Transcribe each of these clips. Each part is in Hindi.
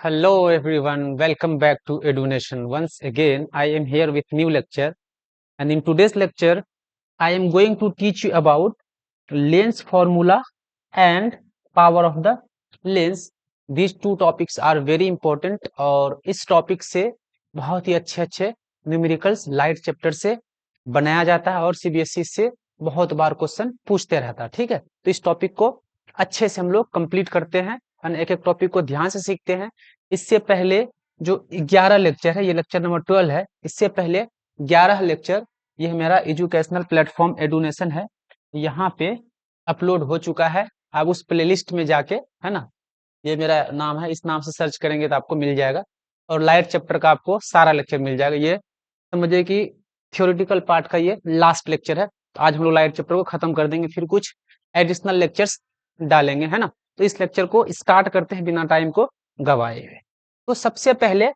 Hello everyone, welcome back to EduNation. Once again, I am here with new lecture, and in today's lecture, I am going to teach you about lens formula and power of the lens. These two topics are very important और इस टॉपिक से बहुत ही अच्छे न्यूमेरिकल्स लाइट चैप्टर से बनाया जाता है और सीबीएसई से बहुत बार क्वेश्चन पूछते रहता है। ठीक है, तो इस टॉपिक को अच्छे से हम लोग कंप्लीट करते हैं और एक एक टॉपिक को ध्यान से सीखते हैं। इससे पहले जो 11 लेक्चर है, ये लेक्चर नंबर 12 है। इससे पहले 11 लेक्चर ये मेरा एजुकेशनल प्लेटफॉर्म एडुनेशन है, यहाँ पे अपलोड हो चुका है। आप उस प्लेलिस्ट में जाके, है ना, ये मेरा नाम है, इस नाम से सर्च करेंगे तो आपको मिल जाएगा और लाइट चैप्टर का आपको सारा लेक्चर मिल जाएगा। ये समझिए कि थ्योरेटिकल पार्ट का ये लास्ट लेक्चर है। तो आज हम लोग लाइट चैप्टर को खत्म कर देंगे, फिर कुछ एडिशनल लेक्चर्स डालेंगे, है ना। तो इस लेक्चर को स्टार्ट करते हैं बिना टाइम को गवाए हुए। तो सबसे पहले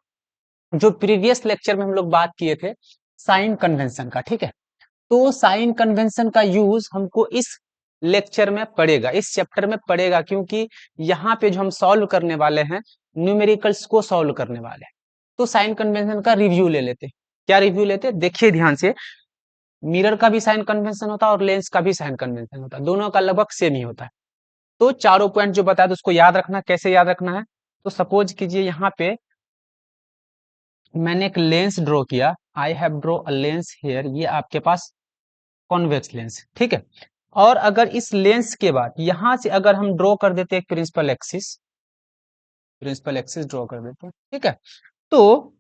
जो प्रीवियस लेक्चर में हम लोग बात किए थे साइन कन्वेंशन का, ठीक है, तो साइन कन्वेंशन का यूज हमको इस लेक्चर में पड़ेगा, इस चैप्टर में पड़ेगा, क्योंकि यहाँ पे जो हम सॉल्व करने वाले हैं न्यूमेरिकल्स को सॉल्व करने वाले हैं। तो साइन कन्वेंशन का रिव्यू ले लेते हैं। क्या रिव्यू लेते हैं, देखिए ध्यान से। मिरर का भी साइन कन्वेंशन होता है और लेंस का भी साइन कन्वेंशन होता है, दोनों का लगभग सेम ही होता है। तो चारों पॉइंट जो बताया था उसको याद रखना। कैसे याद रखना है, तो सपोज कीजिए यहाँ पे मैंने एक लेंस ड्रॉ किया। I have draw a lens here, ये आपके पास कॉन्वेक्स लेंस, ठीक है। और अगर इस लेंस के बाद यहां से अगर हम ड्रॉ कर देते हैं प्रिंसिपल एक्सिस ड्रॉ कर देते हैं, ठीक है। तो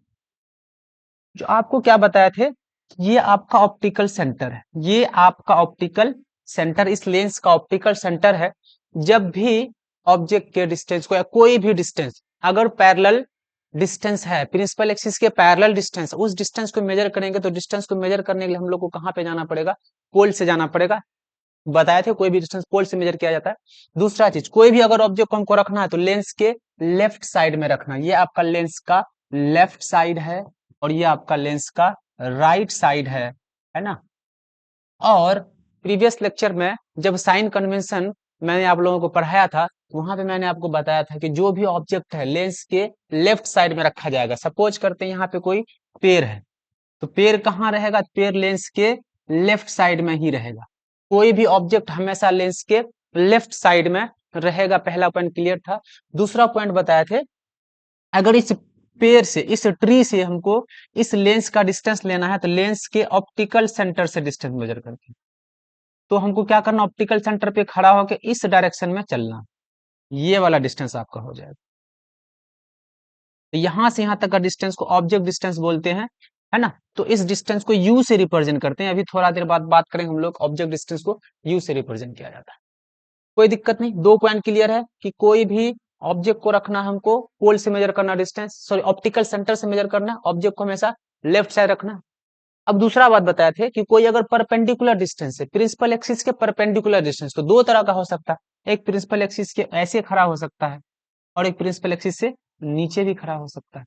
जो आपको क्या बताए थे, ये आपका ऑप्टिकल सेंटर है, ये आपका ऑप्टिकल सेंटर, इस लेंस का ऑप्टिकल सेंटर है। जब भी ऑब्जेक्ट के डिस्टेंस को या कोई भी डिस्टेंस अगर पैरेलल डिस्टेंस है, प्रिंसिपल एक्सिस के पैरेलल डिस्टेंस, उस डिस्टेंस को मेजर करेंगे। तो डिस्टेंस को मेजर करने के लिए हम लोग को कहाँ पे जाना पड़ेगा, पोल से जाना पड़ेगा। बताए थे कोई भी डिस्टेंस पोल से मेजर किया जाता है। दूसरा चीज, कोई भी अगर ऑब्जेक्ट को हमको रखना है तो लेंस के लेफ्ट साइड में रखना। ये आपका लेंस का लेफ्ट साइड है और ये आपका लेंस का राइट साइड है ना। और प्रीवियस लेक्चर में जब साइन कन्वेंशन मैंने आप लोगों को पढ़ाया था, वहां पे मैंने आपको बताया था कि जो भी ऑब्जेक्ट है लेंस के लेफ्ट साइड में रखा जाएगा। सपोज करते हैं यहाँ पे कोई पेड़ है, तो पेड़ कहाँ रहेगा, पेड़ लेंस के लेफ्ट साइड में ही रहेगा। कोई भी ऑब्जेक्ट हमेशा लेंस के लेफ्ट साइड में रहेगा। पहला पॉइंट क्लियर था। दूसरा पॉइंट बताए थे, अगर इस पेड़ से, इस ट्री से हमको इस लेंस का डिस्टेंस लेना है तो लेंस के ऑप्टिकल सेंटर से डिस्टेंस मेजर करते हैं। तो हमको क्या करना, ऑप्टिकल सेंटर पे खड़ा होकर इस डायरेक्शन में चलना, ये वाला डिस्टेंस आपका हो जाएगा। तो यहां से यहां तक का डिस्टेंस को ऑब्जेक्ट डिस्टेंस बोलते हैं, है ना। तो इस डिस्टेंस को यू से रिप्रेजेंट करते हैं। अभी थोड़ा देर बाद बात करेंगे हम लोग, ऑब्जेक्ट डिस्टेंस को यू से रिप्रेजेंट किया जाता है। कोई दिक्कत नहीं, दो पॉइंट क्लियर है कि कोई भी ऑब्जेक्ट को रखना है हमको पोल से मेजर करना, डिस्टेंस सॉरी ऑप्टिकल सेंटर से मेजर करना, ऑब्जेक्ट को हमेशा लेफ्ट साइड रखना। अब दूसरा बात बताए थे कि कोई अगर परपेंडिकुलर डिस्टेंस है, प्रिंसिपल एक्सिस के परपेंडिकुलर डिस्टेंस, तो दो तरह का हो सकता है। एक प्रिंसिपल एक्सिस के ऐसे खड़ा हो सकता है और एक प्रिंसिपल एक्सिस से नीचे भी खड़ा हो सकता है।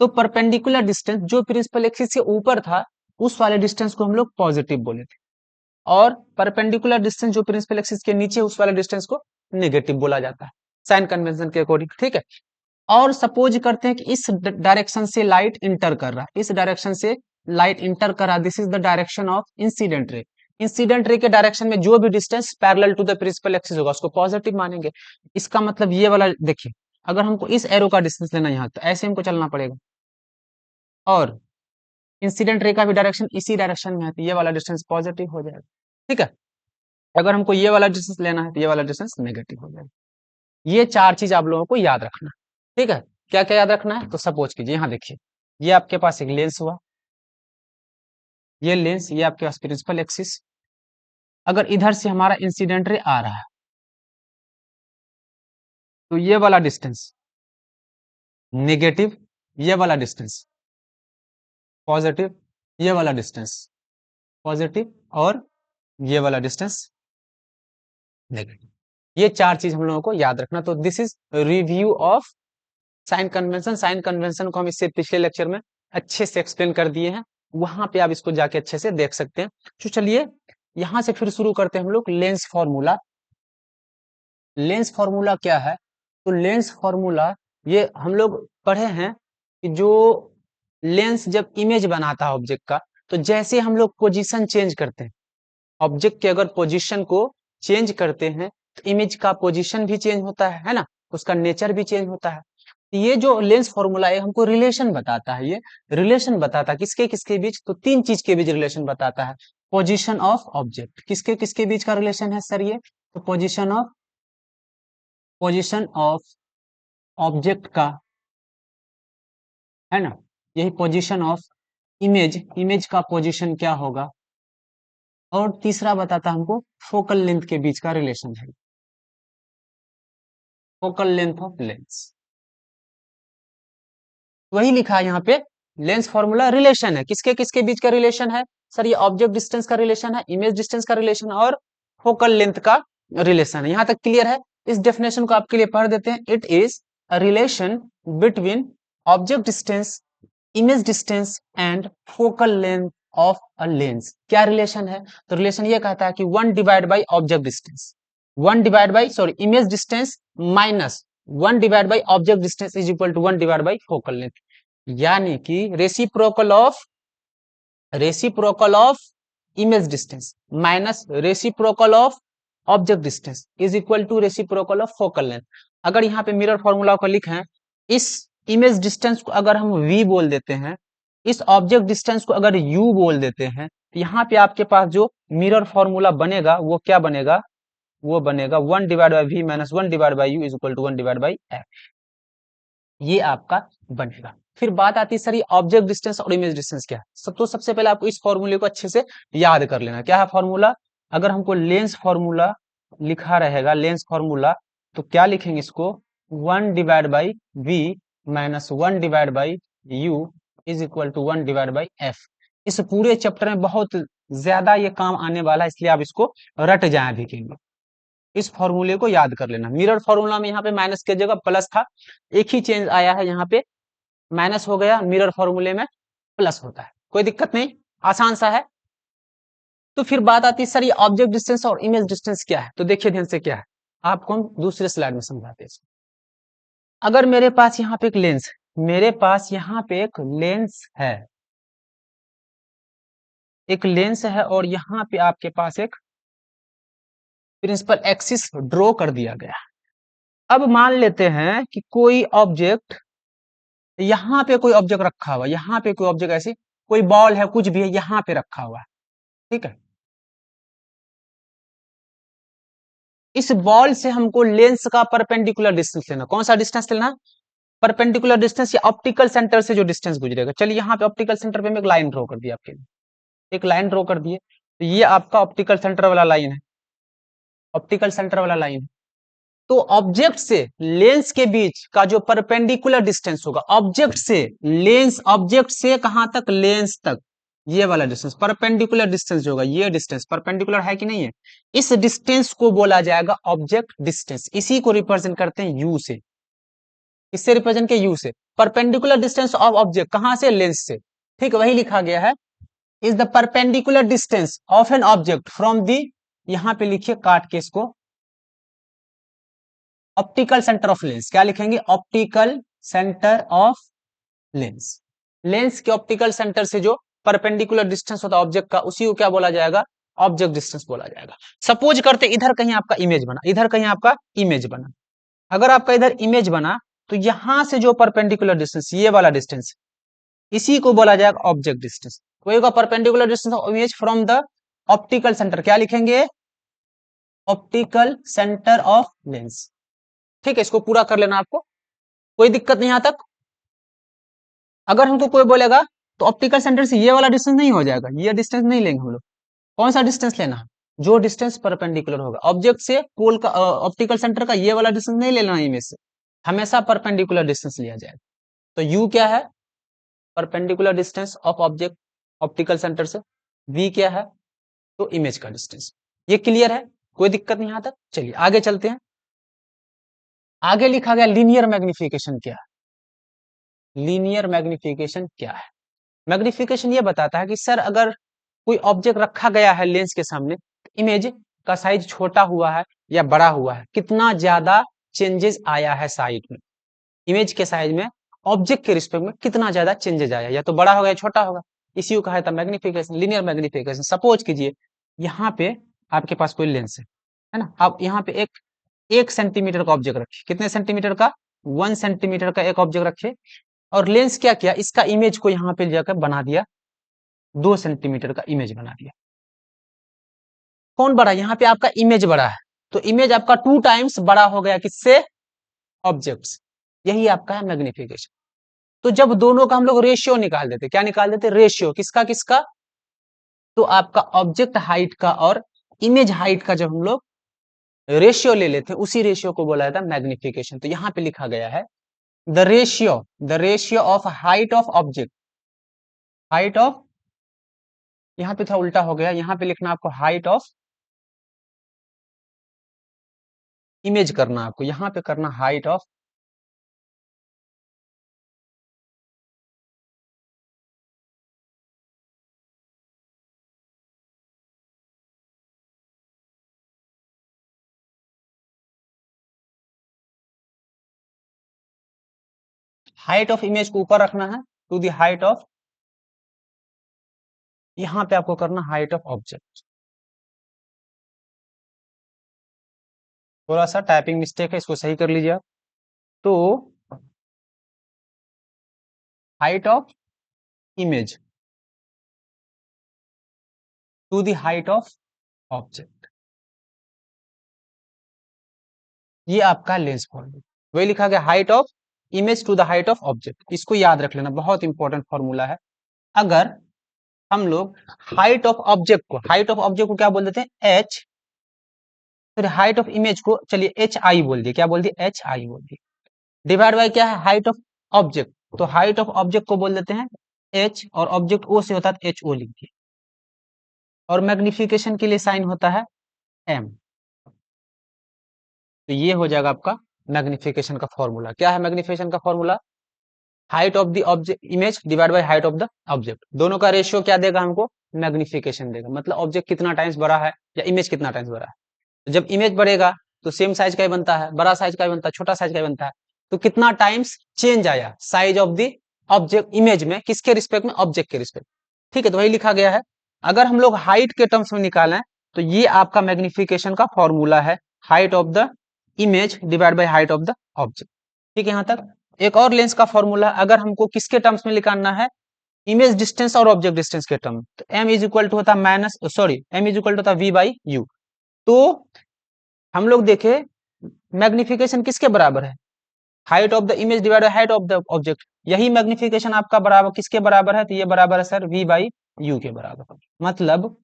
तो परपेंडिकुलर डिस्टेंस जो प्रिंसिपल एक्सिस के ऊपर था, उस वाले डिस्टेंस को हम लोग पॉजिटिव बोले थे, और परपेंडिकुलर डिस्टेंस जो प्रिंसिपल एक्सिस के नीचे, उस वाले डिस्टेंस को नेगेटिव बोला जाता है साइन कन्वेंशन के अकॉर्डिंग, ठीक है। और सपोज करते हैं कि इस डायरेक्शन से लाइट इंटर कर रहा है, इस डायरेक्शन से लाइट इंटर कर रहा है, this is the direction of incident ray. Incident ray के डायरेक्शन में जो भी distance parallel to the principal axis होगा उसको पॉजिटिव मानेंगे। इसका मतलब ये वाला देखिए, अगर हमको इस एरो का डिस्टेंस लेना यहाँ, तो ऐसे हमको चलना पड़ेगा, और इंसिडेंट रे का भी डायरेक्शन इसी डायरेक्शन में है, तो ये वाला डिस्टेंस पॉजिटिव हो जाएगा, ठीक है। अगर हमको ये वाला डिस्टेंस लेना है तो ये वाला डिस्टेंस नेगेटिव हो जाएगा। ये चार चीज आप लोगों को याद रखना, ठीक है। क्या क्या याद रखना है, तो सपोज कीजिए यहाँ देखिए, ये आपके पास एक लेंस हुआ, ये लेंस, ये आपके पास प्रिंसिपल एक्सिस। अगर इधर से हमारा इंसिडेंट रे आ रहा है तो ये वाला डिस्टेंस नेगेटिव, ये वाला डिस्टेंस पॉजिटिव, ये वाला डिस्टेंस पॉजिटिव, और ये वाला डिस्टेंस नेगेटिव। ये चार चीज हम लोगों को याद रखना। तो this is review of sign convention. Sign convention को हम इससे पिछले लेक्चर में अच्छे से एक्सप्लेन कर दिए हैं, वहां पे आप इसको जाके अच्छे से देख सकते हैं। तो चलिए यहां से फिर शुरू करते हैं हम लोग लेंस फॉर्मूला। लेंस फॉर्मूला क्या है, तो लेंस फॉर्मूला ये हम लोग पढ़े हैं कि जो लेंस जब इमेज बनाता है ऑब्जेक्ट का, तो जैसे हम लोग पोजीशन चेंज करते हैं, ऑब्जेक्ट के अगर पोजीशन को चेंज करते हैं तो इमेज का पोजीशन भी चेंज होता है ना, उसका नेचर भी चेंज होता है। ये जो लेंस फॉर्मूला है हमको रिलेशन बताता है, ये रिलेशन बताता है किसके किसके बीच, तो तीन चीज के बीच रिलेशन बताता है। पोजीशन ऑफ ऑब्जेक्ट, किसके किसके बीच का रिलेशन है सर ये, तो पोजीशन ऑफ ऑब्जेक्ट का, है ना, यही पोजीशन ऑफ इमेज, इमेज का पोजीशन क्या होगा, और तीसरा बताता हमको फोकल लेंथ के बीच का रिलेशन है, फोकल लेंथ ऑफ लेंस। वही लिखा है यहाँ पे, लेंस फॉर्मूला रिलेशन है, किसके किसके बीच का रिलेशन है सर, ये ऑब्जेक्ट डिस्टेंस का रिलेशन है, इमेज डिस्टेंस का रिलेशन है, और फोकल लेंथ का रिलेशन है। यहां तक क्लियर है? इस डेफिनेशन को आपके लिए पढ़ देते हैं। It is a relation between object distance, image distance and focal length of a lens. क्या रिलेशन है? तो रिलेशन ये कहता है कि one divide by object distance, one divide by sorry image distance minus one divide by object distance is equal to one divide by focal length. यानी कि reciprocal of image distance minus reciprocal of object distance is equal to reciprocal of focal length. अगर यहाँ पे मिरर फॉर्मूला को लिखें, इस इमेज डिस्टेंस को अगर हम v बोल देते हैं, इस ऑब्जेक्ट डिस्टेंस को अगर u बोल देते हैं, तो यहाँ पे आपके पास जो मिरर फॉर्मूला बनेगा वो क्या बनेगा, वो बनेगा one divide by v minus one divide by u is equal to one divide by f. ये आपका बनेगा। फिर बात आती है सर ये ऑब्जेक्ट डिस्टेंस और इमेज डिस्टेंस क्या है। तो सबसे पहले आपको इस फॉर्मूले को अच्छे से याद कर लेना। क्या है फॉर्मूला? अगर हमको लेंस फॉर्मूला लिखा रहेगा, लेंस फॉर्मूला, तो क्या लिखेंगे इसको, one divide by v minus one divide by u is equal to one divide by f. इस पूरे चैप्टर में बहुत ज्यादा ये काम आने वाला है, इसलिए आप इसको रट जाए अभी के लिए। इस फॉर्मूले को याद कर लेना। मिरर फॉर्मूला में यहाँ पे माइनस की जगह प्लस था, एक ही चेंज आया है, यहाँ पे माइनस हो गया, मिरर फॉर्मूले में प्लस होता है, कोई दिक्कत नहीं, आसान सा है। तो फिर बात आती है सर ये ऑब्जेक्ट डिस्टेंस और इमेज डिस्टेंस क्या है, तो देखिए ध्यान से क्या है, आपको हम दूसरे स्लाइड में समझाते हैं। अगर मेरे पास यहाँ पे एक लेंस, मेरे पास यहाँ पे एक लेंस है, एक लेंस है, और यहाँ पे आपके पास एक प्रिंसिपल एक्सिस ड्रॉ कर दिया गया। अब मान लेते हैं कि कोई ऑब्जेक्ट, यहाँ पे कोई ऑब्जेक्ट रखा हुआ, यहाँ पे कोई ऑब्जेक्ट ऐसे, कोई बॉल है, कुछ भी है, यहाँ पे रखा हुआ है, ठीक है। इस बॉल से हमको लेंस का परपेंडिकुलर डिस्टेंस लेना। कौन सा डिस्टेंस लेना? परपेंडिकुलर डिस्टेंस या ऑप्टिकल सेंटर से जो डिस्टेंस गुजरेगा। चलिए यहाँ पे ऑप्टिकल सेंटर पे मैं एक लाइन ड्रॉ कर दिया आपके लिए, एक लाइन ड्रॉ कर दिए, तो ये आपका ऑप्टिकल सेंटर वाला लाइन है, ऑप्टिकल सेंटर वाला लाइन है। तो ऑब्जेक्ट से लेंस के बीच का जो परपेंडिकुलर डिस्टेंस होगा, ऑब्जेक्ट से लेंस, ऑब्जेक्ट से कहां तक, लेंस तक, ये वाला डिस्टेंस परपेंडिकुलर डिस्टेंस जो होगा, ये डिस्टेंस परपेंडिकुलर है कि नहीं है, इस डिस्टेंस को बोला जाएगा ऑब्जेक्ट डिस्टेंस। इसी को रिप्रेजेंट करते हैं यू से, इससे रिप्रेजेंट के यू से, परपेंडिकुलर डिस्टेंस ऑफ ऑब्जेक्ट, कहां से, लेंस से, ठीक वही लिखा गया है, is the perpendicular distance of an object from the, यहां पे लिखिए काट के इसको, ऑप्टिकल सेंटर ऑफ लेंस। क्या लिखेंगे? Optical centre of lens. Lens के ऑप्टिकल सेंटर से जो परपेंडिकुलर डिस्टेंस होता है ऑब्जेक्ट का, उसी को क्या बोला जाएगा, ऑब्जेक्ट डिस्टेंस बोला जाएगा। सपोज करते इधर कहीं आपका इमेज बना, इधर कहीं आपका इमेज बना, अगर आपका इधर इमेज बना, तो यहां से जो परपेंडिकुलर डिस्टेंस, ये वाला डिस्टेंस, इसी को बोला जाएगा ऑब्जेक्ट डिस्टेंस। तो होगा perpendicular distance of image from the optical centre, क्या लिखेंगे, ऑप्टिकल सेंटर ऑफ लेंस। ठीक है, इसको पूरा कर लेना आपको, कोई दिक्कत नहीं यहां तक। अगर हमको कोई बोलेगा तो ऑप्टिकल सेंटर से ये वाला डिस्टेंस नहीं हो जाएगा, ये डिस्टेंस नहीं लेंगे हम लोग। कौन सा डिस्टेंस लेना है? जो डिस्टेंस परपेंडिकुलर होगा ऑब्जेक्ट से पोल का, ऑप्टिकल सेंटर का, ये वाला डिस्टेंस नहीं लेना इमेज से, हमेशा परपेंडिकुलर डिस्टेंस लिया जाएगा। तो यू क्या है? Perpendicular distance of object optical centre से। वी क्या है? तो इमेज का डिस्टेंस। ये क्लियर है, कोई दिक्कत नहीं यहां तक। चलिए आगे चलते हैं। आगे लिखा गया लीनियर मैग्निफिकेशन क्या है। लीनियर मैग्निफिकेशन क्या है? मैग्निफिकेशन ये बताता है कि सर अगर कोई ऑब्जेक्ट रखा गया है लेंस के सामने, इमेज का साइज छोटा हुआ है या बड़ा हुआ है, कितना ज्यादा चेंजेस आया है साइड में, इमेज के साइज में ऑब्जेक्ट के रिस्पेक्ट में कितना ज्यादा चेंजेज आया, या तो बड़ा होगा या छोटा होगा, इसी को कहा था मैग्निफिकेशन, लिनियर मैग्निफिकेशन। सपोज कीजिए यहाँ पे आपके पास कोई लेंस है ना, आप यहाँ पे एक सेंटीमीटर का ऑब्जेक्ट रखे, कितने सेंटीमीटर का, 1 सेंटीमीटर का एक ऑब्जेक्ट रखे, और लेंस क्या किया, इसका इमेज को यहाँ पे जाकर बना दिया, 2 सेंटीमीटर का इमेज बना दिया। कौन बड़ा, यहाँ पे आपका इमेज बड़ा है, तो इमेज आपका 2 टाइम्स बड़ा हो गया किससे, ऑब्जेक्ट्स। यही आपका है मैग्निफिकेशन। तो जब दोनों का हम लोग रेशियो निकाल देते, क्या निकाल देते, रेशियो, किसका किसका, तो आपका ऑब्जेक्ट हाइट का और इमेज हाइट का जब हम लोग रेशियो ले लेते हैं, उसी रेशियो को बोला जाता है मैग्निफिकेशन। तो यहाँ पे लिखा गया है the ratio of height of object, height of, यहाँ पे था उल्टा हो गया, यहाँ पे लिखना आपको हाइट ऑफ इमेज करना, आपको यहाँ पे करना height of, height of image को ऊपर रखना है, टू दी हाइट ऑफ, यहाँ पे आपको करना हाइट ऑफ ऑब्जेक्ट। थोड़ा सा टाइपिंग मिस्टेक है, इसको सही कर लीजिए आप। तो height of image to the height of object, ये आपका लेंस फॉर्मूला, वही लिखा गया height of image to the height of object. इसको याद रख लेना, बहुत इंपॉर्टेंट फॉर्मूला है। अगर हम लोग हाइट ऑफ ऑब्जेक्ट को क्या बोल देते हैं, एच, फिर हाइट ऑफ इमेज को चलिए एच आई बोल दिए, क्या बोल दिए, एच आई बोल दिए, डिवाइड बाय क्या है, हाइट ऑफ ऑब्जेक्ट, तो हाइट ऑफ ऑब्जेक्ट को बोल देते हैं एच, और ऑब्जेक्ट ओ से होता है एच ओ लिख दिए, और मैग्निफिकेशन के लिए साइन होता है एम। तो ये हो जाएगा आपका मैग्निफिकेशन का फॉर्मूला। क्या है मैग्निफिकेशन का formula, height of the object image divide by height of the object, दोनों का रेशियो क्या देगा हमको, मैग्निफिकेशन देगा, मतलब ऑब्जेक्ट कितना टाइम्स बड़ा है या इमेज कितना टाइम्स बड़ा है। तो जब इमेज बढ़ेगा तो सेम साइज का ही बनता है, बड़ा साइज का ही बनता है, छोटा साइज का ही बनता है, तो कितना टाइम्स चेंज आया size of the object image में, किसके रिस्पेक्ट में, ऑब्जेक्ट के रिस्पेक्ट। ठीक है, तो वही लिखा गया है। अगर हम लोग हाइट के टर्म्स में निकालें तो ये आपका मैग्निफिकेशन का फॉर्मूला है, height of the image divide by height of the object. ठीक है, यहां तक। एक और लेंस का फॉर्मूला, अगर हमको किसके टर्म्स में निकालना है, इमेज डिस्टेंस और ऑब्जेक्ट डिस्टेंस के टर्म, तो एम इज इक्वल टू होता है minus, sorry, m is equal to होता है वी बाई यू। तो हम लोग देखे मैग्निफिकेशन किसके बराबर है, height of the image divide by height of the object, यही मैग्निफिकेशन आपका बराबर किसके बराबर है, तो ये बराबर है सर वी बाई यू के बराबर। मतलब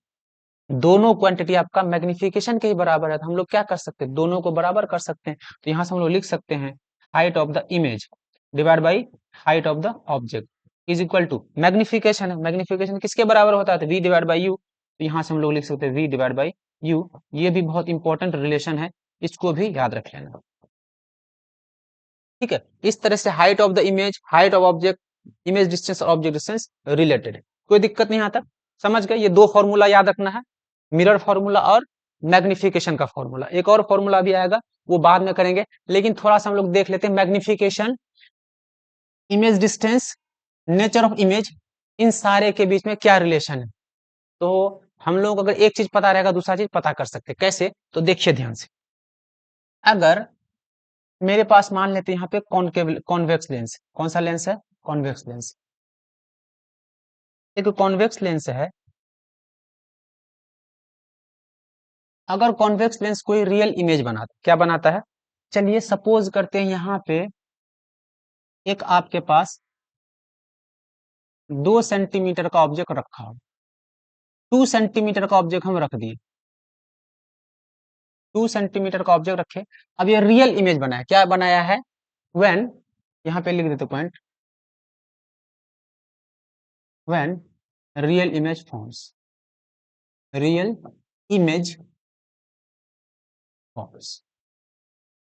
दोनों क्वांटिटी आपका मैग्निफिकेशन के ही बराबर है, तो हम लोग क्या कर सकते हैं, दोनों को बराबर कर सकते हैं। तो यहां से हम लोग लिख सकते हैं height of the image divide by height of the object is equal to, magnification है, मैग्निफिकेशन किसके बराबर होता है, तो वी डिवाइड बाई यू, तो यहाँ से हम लोग लिख सकते हैं वी डिवाइड बाई यू। ये भी बहुत इंपॉर्टेंट रिलेशन है, इसको भी याद रख लेना। ठीक है, इस तरह से height of the image, height of object, image distance और ऑब्जेक्ट डिस्टेंस रिलेटेड है, कोई दिक्कत नहीं आता। समझ गए, ये दो फॉर्मूला याद रखना है, मिरर फॉर्मूला और मैग्निफिकेशन का फॉर्मूला। एक और फॉर्मूला भी आएगा, वो बाद में करेंगे, लेकिन थोड़ा सा हम लोग देख लेते हैं magnification, image distance, nature of image, इन सारे के बीच में क्या रिलेशन है। तो हम लोग अगर एक चीज पता रहेगा दूसरा चीज पता कर सकते हैं, कैसे, तो देखिए ध्यान से। अगर मेरे पास मान लेते हैं यहाँ पे कॉन्केव कॉन्वेक्स लेंस, कौन सा लेंस है, कॉन्वेक्स लेंस, एक कॉन्वेक्स लेंस है। अगर कॉन्वेक्स लेंस कोई रियल इमेज बनाता, क्या बनाता है, चलिए सपोज करते हैं यहाँ पे एक आपके पास 2 सेंटीमीटर का ऑब्जेक्ट रखा हो, 2 सेंटीमीटर का ऑब्जेक्ट हम रख दिए, 2 सेंटीमीटर का ऑब्जेक्ट रखे। अब ये रियल इमेज बनाया, क्या बनाया है, व्हेन, यहाँ पे लिख देते point, when real image forms, real image forms,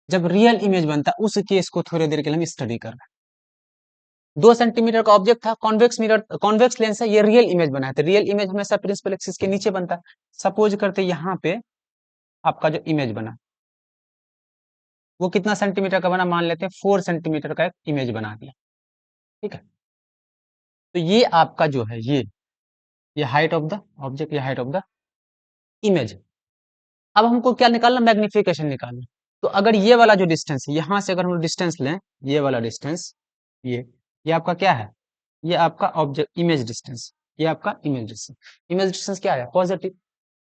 जब रियल इमेज बनता है उस केस को थोड़ी देर के लिए हम स्टडी कर रहे हैं। 2 सेंटीमीटर का ऑब्जेक्ट था, कॉन्वेक्स मिरर, कॉन्वेक्स लेंस है, ये रियल इमेज बनाया था, रियल इमेज हमेशा प्रिंसिपल एक्सिस के नीचे बनता है। सपोज करते यहाँ पे आपका जो इमेज बना, वो कितना सेंटीमीटर का बना, मान लेते हैं 4 सेंटीमीटर का एक इमेज बना दिया। ठीक है, तो ये आपका जो है ये हाइट ऑफ द ऑब्जेक्ट, ये हाइट ऑफ द इमेज। अब हमको क्या निकालना, मैग्निफिकेशन निकालना। तो अगर ये वाला जो डिस्टेंस है, यहाँ से अगर हम डिस्टेंस लें, ये वाला डिस्टेंस, ये आपका क्या है, ये आपका ऑब्जेक्ट इमेज डिस्टेंस, ये आपका इमेज डिस्टेंस। इमेज डिस्टेंस क्या आया, पॉजिटिव।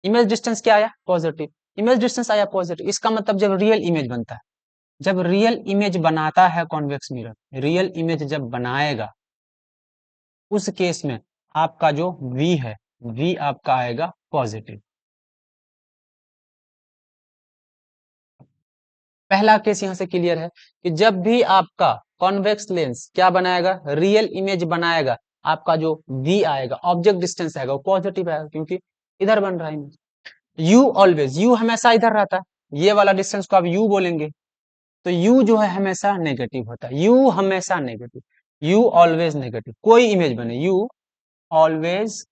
इमेज डिस्टेंस क्या आया, पॉजिटिव। इमेज डिस्टेंस आया पॉजिटिव, इसका मतलब जब रियल इमेज बनता है, जब रियल इमेज बनाता है कॉन्वेक्स मिरर, रियल इमेज जब बनाएगा, उस केस में आपका जो V है, V आपका आएगा पॉजिटिव। पहला केस यहां से क्लियर है कि जब भी आपका कॉन्वेक्स लेंस क्या बनाएगा, रियल इमेज बनाएगा, आपका जो V आएगा, ऑब्जेक्ट डिस्टेंस आएगा, वो पॉजिटिव आएगा, क्योंकि इधर बन रहा है इमेज। U ऑलवेज, U हमेशा इधर रहता है, ये वाला डिस्टेंस को आप U बोलेंगे, तो U जो है हमेशा नेगेटिव होता है, U हमेशा नेगेटिव, U ऑलवेज नेगेटिव। कोई इमेज बने, U ऑलवेज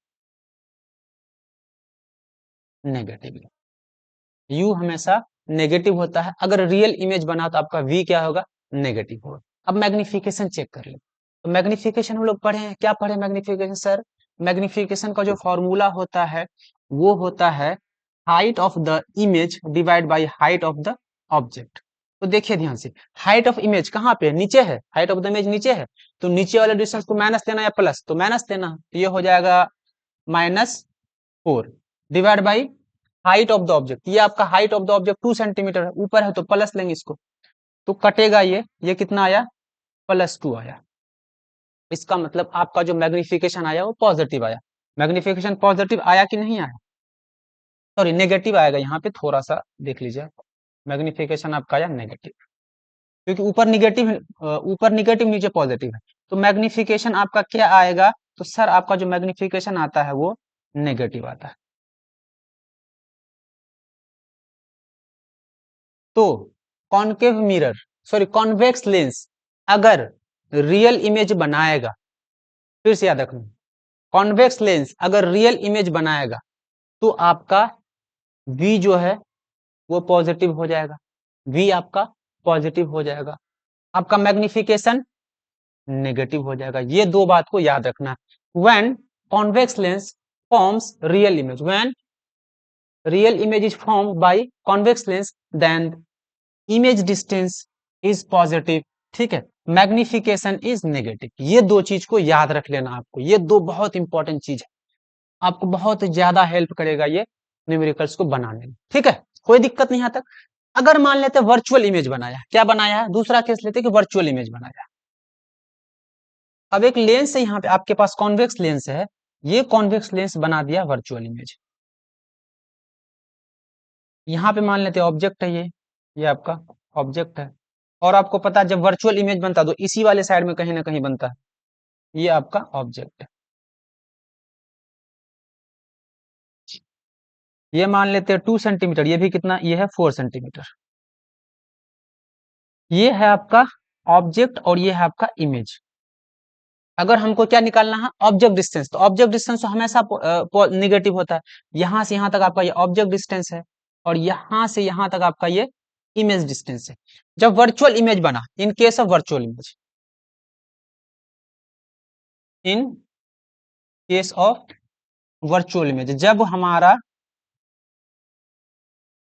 नेगेटिव, U हमेशा नेगेटिव होता है। अगर रियल इमेज बना तो आपका V क्या होगा, नेगेटिव होगा। अब मैग्निफिकेशन चेक कर ले, तो मैग्निफिकेशन हम लोग पढ़े हैं, क्या पढ़े मैग्निफिकेशन सर, मैग्निफिकेशन का जो फॉर्मूला होता है वो होता है height of the image divide by height of the object. तो देखिए ध्यान से, हाइट ऑफ इमेज कहाँ पे है, नीचे है, हाइट ऑफ द इमेज नीचे है, तो नीचे वाले डिस्टेंस को माइनस देना या प्लस, तो माइनस देना, तो ये हो जाएगा -4 divide by height of the object, ये आपका height of the object 2 centimetre है, ऊपर है तो प्लस लेंगे इसको, तो कटेगा ये कितना आया, +2 आया। इसका मतलब आपका जो मैग्निफिकेशन आया वो पॉजिटिव आया। मैग्निफिकेशन पॉजिटिव आया कि नहीं आया, सॉरी नेगेटिव आएगा, यहाँ पे थोड़ा सा देख लीजिए, मैग्निफिकेशन आपका आया नेगेटिव, क्योंकि ऊपर निगेटिव, ऊपर निगेटिव नीचे पॉजिटिव है, तो मैग्निफिकेशन आपका क्या आएगा, तो सर आपका जो मैग्निफिकेशन आता है वो नेगेटिव आता है। तो concave mirror, sorry convex lens अगर रियल इमेज बनाएगा, फिर से याद रखना, कॉन्वेक्स लेंस अगर रियल इमेज बनाएगा तो आपका V जो है वो पॉजिटिव हो जाएगा, V आपका पॉजिटिव हो जाएगा, आपका मैग्निफिकेशन नेगेटिव हो जाएगा। ये दो बात को याद रखना। When convex lens forms real image, when real image is formed by convex lens, then image distance is positive, ठीक है, मैग्निफिकेशन इज नेगेटिव। ये दो चीज को याद रख लेना आपको, ये दो बहुत इंपॉर्टेंट चीज है, आपको बहुत ज्यादा हेल्प करेगा ये न्यूमेरिकल्स को बनाने में, ठीक है, कोई दिक्कत नहीं आता। अगर मान लेते वर्चुअल इमेज बनाया, क्या बनाया है, दूसरा केस लेते कि वर्चुअल इमेज बनाया। अब एक लेंस है यहाँ पे आपके पास, कॉन्वेक्स लेंस है, ये कॉन्वेक्स लेंस बना दिया वर्चुअल इमेज। यहाँ पे मान लेते ऑब्जेक्ट है ये आपका ऑब्जेक्ट है, और आपको पता है जब वर्चुअल इमेज बनता है तो इसी वाले साइड में कहीं ना कहीं बनता है, ये आपका ऑब्जेक्ट है। ये मान लेते हैं 2 सेंटीमीटर, ये भी कितना, ये है 4 सेंटीमीटर। ये है आपका ऑब्जेक्ट और ये है आपका इमेज। अगर हमको क्या निकालना है, ऑब्जेक्ट डिस्टेंस, तो ऑब्जेक्ट डिस्टेंस तो हमेशा निगेटिव होता है। यहां से यहां तक आपका ये ऑब्जेक्ट डिस्टेंस है, और यहां से यहां तक आपका ये इमेज डिस्टेंस है। जब वर्चुअल इमेज बना, in case of virtual image, in case of virtual image, जब हमारा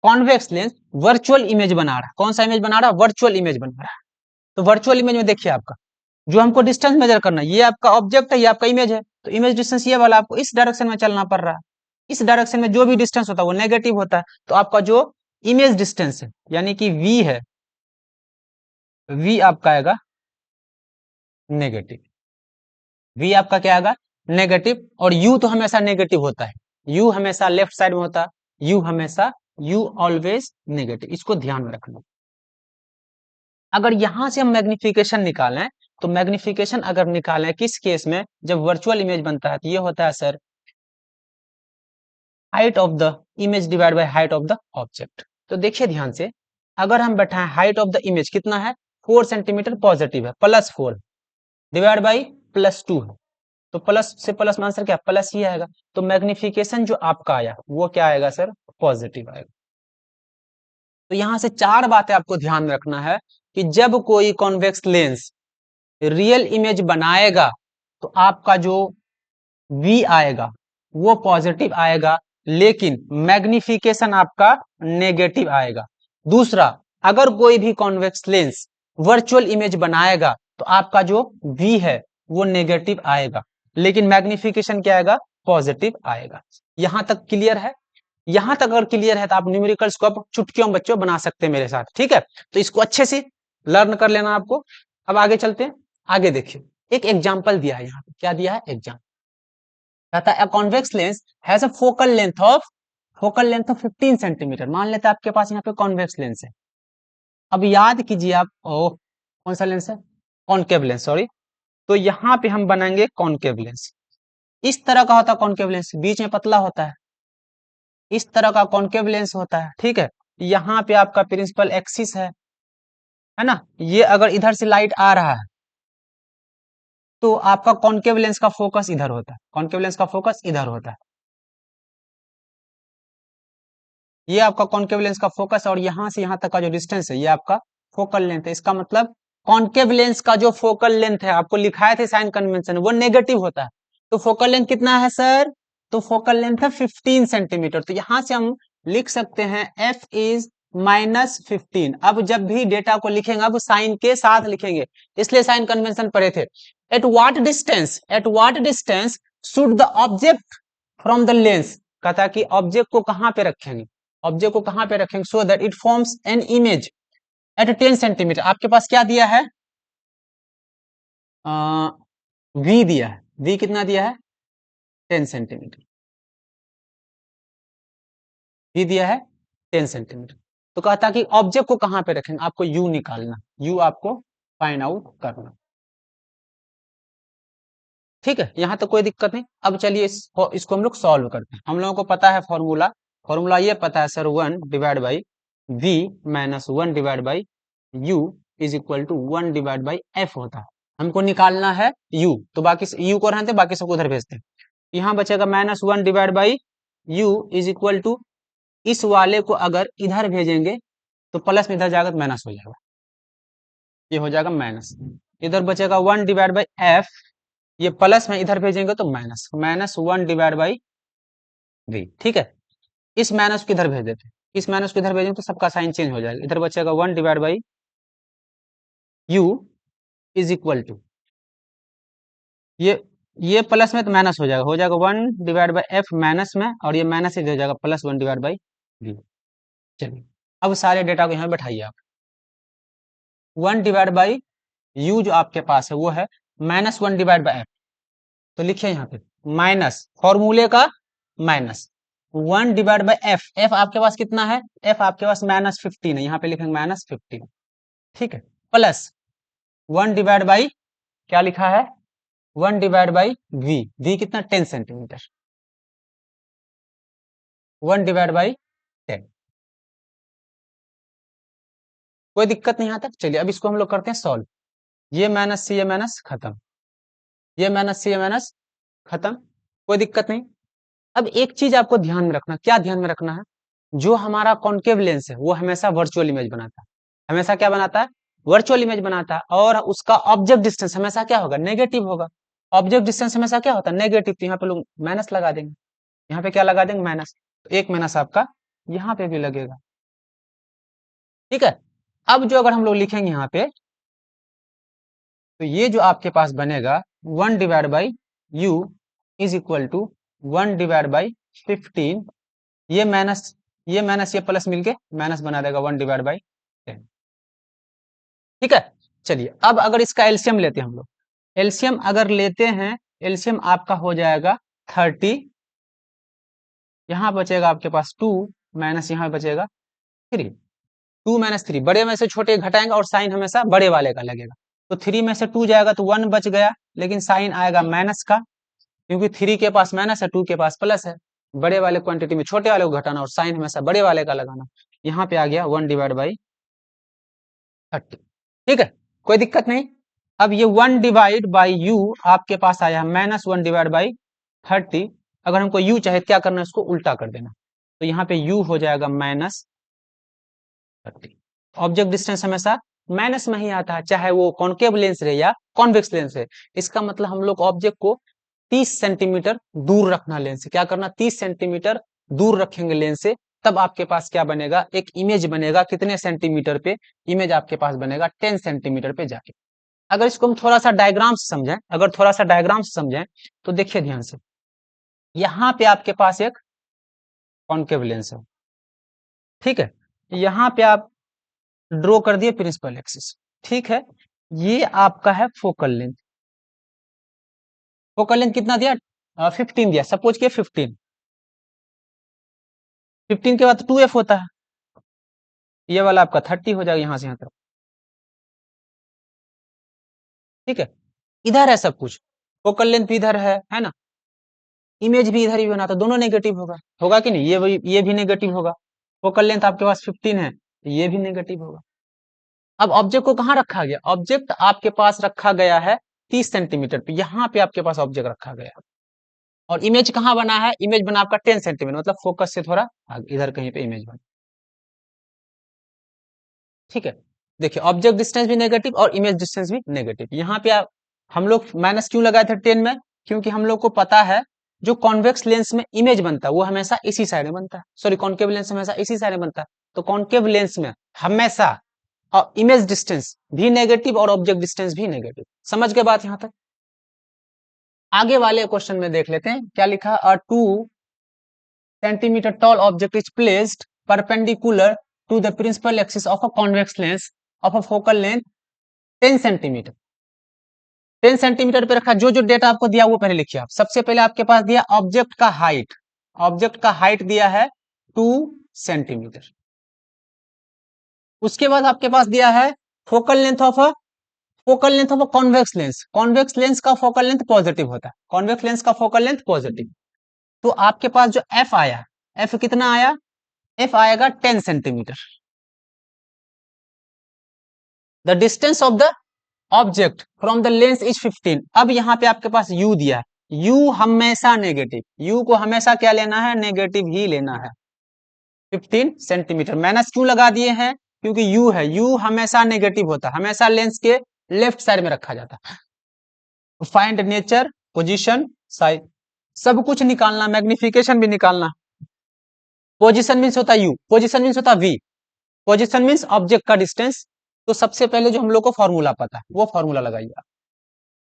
कॉन्वेक्स लेंस वर्चुअल इमेज बना रहा है, कौन सा इमेज बना रहा है, वर्चुअल इमेज बना रहा है, तो वर्चुअल इमेज में देखिए आपका जो हमको डिस्टेंस मेजर करना है, ये आपका ऑब्जेक्ट है, ये आपका इमेज है, तो इमेज डिस्टेंस ये वाला आपको इस डायरेक्शन में चलना पड़ रहा है, इस डायरेक्शन में जो भी डिस्टेंस होता है वो नेगेटिव होता है, तो आपका जो इमेज डिस्टेंस है यानी कि V है, V आपका आएगा नेगेटिव, V आपका क्या आएगा नेगेटिव, और U तो हमेशा नेगेटिव होता है, U हमेशा लेफ्ट साइड में होता है, U हमेशा, U ऑलवेज नेगेटिव, इसको ध्यान में रखना। अगर यहां से हम मैग्निफिकेशन निकालें, तो मैग्निफिकेशन अगर निकालें किस केस में, जब वर्चुअल इमेज बनता है, तो ये होता है sir height of the image divide by height of the object. तो देखिए ध्यान से, अगर हम बैठाएं हाइट ऑफ द इमेज कितना है, 4 सेंटीमीटर पॉजिटिव है, +4 डिवाइड बाई +2 है, तो प्लस से प्लस में आंसर क्या, प्लस ही आएगा, तो मैग्निफिकेशन जो आपका आया वो क्या आएगा सर, पॉजिटिव आएगा। तो यहां से चार बातें आपको ध्यान में रखना है कि जब कोई कॉन्वेक्स लेंस रियल इमेज बनाएगा तो आपका जो V आएगा वो पॉजिटिव आएगा, लेकिन मैग्निफिकेशन आपका नेगेटिव आएगा। दूसरा, अगर कोई भी कॉन्वेक्स लेंस वर्चुअल इमेज बनाएगा तो आपका जो V है वो नेगेटिव आएगा, लेकिन मैग्निफिकेशन क्या आएगा, पॉजिटिव आएगा। यहां तक क्लियर है? यहां तक अगर क्लियर है तो आप न्यूमेरिकल्स को आप चुटकियों बच्चों बना सकते हैं मेरे साथ, ठीक है? तो इसको अच्छे से लर्न कर लेना आपको। अब आगे चलते हैं। आगे देखिए, एक एग्जाम्पल दिया है यहाँ पे। क्या दिया है? एग्जाम्पल कहता है, convex lens has a focal length of 15 centimetre. मान लेते हैं आपके पास यहाँ पे कॉन्वेक्स लेंस है। अब याद कीजिए आप, ओ कौन सा लेंस है? Concave lens, sorry. तो यहाँ पे हम बनाएंगे कॉनकेव लेंस। इस तरह का होता है कॉनकेव लेंस, बीच में पतला होता है। इस तरह का कॉनकेव लेंस होता है, ठीक है? यहाँ पे आपका प्रिंसिपल एक्सिस है ना? ये अगर इधर से लाइट आ रहा है तो आपका कॉनकेव लेंस का फोकस इधर होता है, कॉनकेव लेंस का फोकस इधर होता है। ये आपका कॉनकेव लेंस का फोकस, और यहां से यहां तक का जो डिस्टेंस है ये आपका फोकल लेंथ है। इसका मतलब कॉनकेव लेंस का जो फोकल लेंथ है, आपको लिखाए थे साइन कन्वेंशन, वो नेगेटिव होता है। तो फोकल लेंथ कितना है सर? तो फोकल लेंथ है 15 सेंटीमीटर। तो यहां से हम लिख सकते हैं f इज -15। अब जब भी डेटा को लिखेंगे अब साइन के साथ लिखेंगे, इसलिए साइन कन्वेंशन पढ़े थे। At what distance should the object from the lens. कहता है कि ऑब्जेक्ट को कहां पे रखेंगे, ऑब्जेक्ट को कहां पे रखेंगे, so that it forms an image at 10 centimetre. आपके पास क्या दिया है? वी दिया है। वी कितना दिया है? 10 सेंटीमीटर। वी दिया है 10 सेंटीमीटर। तो कहता कि ऑब्जेक्ट को कहां पे रखेंगे, आपको यू निकालना, यू आपको फाइंड आउट करना। ठीक है, यहां तक कोई दिक्कत नहीं। अब चलिए इसको हम लोग सॉल्व करते हैं। हम लोगों को पता है फॉर्मूला, फॉर्मूला ये पता है sir, 1/v-1/u is equal to 1/f होता है। हमको निकालना है u, तो बाकी u को रहते बाकी सबको उधर भेजते हैं। यहाँ बचेगा -1/u इज इक्वल टू, इस वाले को अगर इधर भेजेंगे तो प्लस में इधर जाएगा तो माइनस हो जाएगा, ये हो जाएगा माइनस। इधर बचेगा 1/f, ये प्लस में इधर भेजेंगे तो माइनस, -1/v। ठीक है, इस माइनस को इधर भेज देते हैं, इस माइनस को इधर भेजेंगे तो सबका साइन चेंज हो जाएगा। इधर बचेगा 1/u इज इक्वल टू, ये प्लस में तो माइनस हो जाएगा 1/f माइनस में, और ये माइनस इधर हो जाएगा प्लस 1/v। चलिए अब सारे डेटा को यहाँ बैठाइए आप। 1/u जो आपके पास है वो है -1/f। तो लिखिए यहाँ पे माइनस, फॉर्मूले का माइनस 1/f। f आपके पास कितना है? f आपके पास -15 है, यहाँ पे लिखेंगे -15। ठीक है, प्लस 1/, क्या लिखा है? 1/v। v कितना? 10 सेंटीमीटर, 1/10। कोई दिक्कत नहीं यहाँ तक। चलिए अब इसको हम लोग करते हैं सॉल्व। ये माइनस से ये माइनस खत्म, ये माइनस से ये माइनस खत्म, कोई दिक्कत नहीं। अब एक चीज आपको ध्यान में रखना, क्या ध्यान में रखना है? जो हमारा कॉन्केव लेंस है वो हमेशा वर्चुअल इमेज बनाता है। हमेशा क्या बनाता है? वर्चुअल इमेज बनाता है। और उसका ऑब्जेक्ट डिस्टेंस हमेशा क्या होगा? नेगेटिव होगा। ऑब्जेक्ट डिस्टेंस हमेशा क्या होता है? नेगेटिव। तो यहाँ पे लोग माइनस लगा देंगे, यहाँ पे क्या लगा देंगे? माइनस। तो एक माइनस आपका यहाँ पे भी लगेगा। ठीक है, अब जो अगर हम लोग लिखेंगे यहाँ पे, तो ये जो आपके पास बनेगा 1/u इज इक्वल टू 1/15। ये माइनस ये प्लस मिलके माइनस बना देगा 1/10। ठीक है, चलिए अब अगर इसका एलसीएम लेते हैं हम लोग, एलसीएम अगर लेते हैं, एलसीएम आपका हो जाएगा 30। यहाँ बचेगा आपके पास 2 माइनस यहाँ बचेगा 3। 2 - 3, बड़े में से छोटे घटाएंगे और साइन हमेशा बड़े वाले का लगेगा। तो 3 में से 2 जाएगा तो 1 बच गया, लेकिन साइन आएगा माइनस का, क्योंकि 3 के पास माइनस है, 2 के पास प्लस है। बड़े वाले क्वांटिटी में छोटे वाले को घटाना और साइन हमेशा बड़े वाले का लगाना। यहाँ पे आ गया 1/30। ठीक है, कोई दिक्कत नहीं। अब ये 1/u आपके पास आया -1/30। अगर हमको u चाहे क्या करना है, उसको उल्टा कर देना। तो यहाँ पे u हो जाएगा 30। ऑब्जेक्ट डिस्टेंस हमेशा माइनस में ही आता है, चाहे वो कॉन्केव लेंस रहे या कॉन्वेक्स लेंस है। इसका मतलब हम लोग ऑब्जेक्ट को 30 सेंटीमीटर दूर रखना लेंस से। क्या करना, 30 सेंटीमीटर दूर रखेंगे लेंस से, तब आपके पास क्या बनेगा, एक इमेज बनेगा। कितने सेंटीमीटर पे? इमेज आपके पास बनेगा 10 सेंटीमीटर पे जाके। अगर इसको हम थोड़ा सा डायग्राम से समझें, अगर थोड़ा सा डायग्राम से समझें तो देखिए ध्यान से, यहाँ पे आपके पास एक कॉन्केव लेंस है, ठीक है। यहाँ पे आप ड्रॉ कर दिए प्रिंसिपल एक्सिस, ठीक है। ये आपका है फोकल लेंथ। फोकल लेंथ कितना दिया? 15 दिया, सपोज किया 15। 15 के बाद 2f होता है, ये वाला आपका 30 हो जाएगा यहाँ से यहाँ तक, ठीक है। इधर है सब कुछ, फोकल लेंथ भी इधर है ना, इमेज भी इधर ही बना, तो दोनों नेगेटिव होगा, होगा कि नहीं? ये भी नेगेटिव होगा। फोकल लेंथ आपके पास 15 है, ये भी नेगेटिव होगा। अब ऑब्जेक्ट को कहाँ रखा गया? ऑब्जेक्ट आपके पास रखा गया है 30 सेंटीमीटर पे, यहाँ पे आपके पास ऑब्जेक्ट रखा गया है। और इमेज कहाँ बना है? इमेज बना आपका 10 सेंटीमीटर, मतलब फोकस से थोड़ा आगे इधर कहीं पे इमेज बना, ठीक है। देखिए ऑब्जेक्ट डिस्टेंस भी नेगेटिव और इमेज डिस्टेंस भी नेगेटिव। यहाँ पे आप, हम लोग माइनस क्यों लगाए थे 10 में? क्योंकि हम लोग को पता है जो कॉन्वेक्स लेंस में इमेज बनता है वो हमेशा इसी साइड में बनता है, सॉरी कॉन्केव लेंस में हमेशा इसी साइड में बनता है। तो कॉन्केव लेंस में हमेशा और इमेज डिस्टेंस भी नेगेटिव और ऑब्जेक्ट डिस्टेंस भी नेगेटिव। समझ के बात यहाँ तक? आगे वाले क्वेश्चन में देख लेते हैं क्या लिखा। 2 centimetre tall object is placed perpendicular to the principal axis of a convex lens of a focal length 10 centimetre. 10 centimetre पे रखा। जो जो डेटा आपको दिया वो पहले लिखिए आप। सबसे पहले आपके पास दिया ऑब्जेक्ट का हाइट, ऑब्जेक्ट का हाइट दिया है 2 सेंटीमीटर। उसके बाद आपके पास दिया है focal length of a, focal length of a convex lens. Convex lens का फोकल लेंथ पॉजिटिव होता है, कॉन्वेक्स लेंस का फोकल लेंथ पॉजिटिव। तो आपके पास जो एफ आया, एफ कितना आया? एफ आएगा 10 centimetre. The distance of the object from the lens is 15। अब यहाँ पे आपके पास u दिया है, u हमेशा नेगेटिव, u को हमेशा क्या लेना है? नेगेटिव ही लेना है। 15 सेंटीमीटर माइनस क्यों लगा दिए हैं? क्योंकि u है, u हमेशा नेगेटिव होता है, हमेशा लेंस के लेफ्ट साइड में रखा जाता है। फाइंड नेचर, पोजिशन, साइज, सब कुछ निकालना, मैग्निफिकेशन भी निकालना। पोजिशन मीन्स होता है u, पोजिशन मीन्स होता है v, पोजिशन मीन्स ऑब्जेक्ट का डिस्टेंस। तो सबसे पहले जो हम लोग को फॉर्मूला पता है वो फॉर्मूला लगाइए।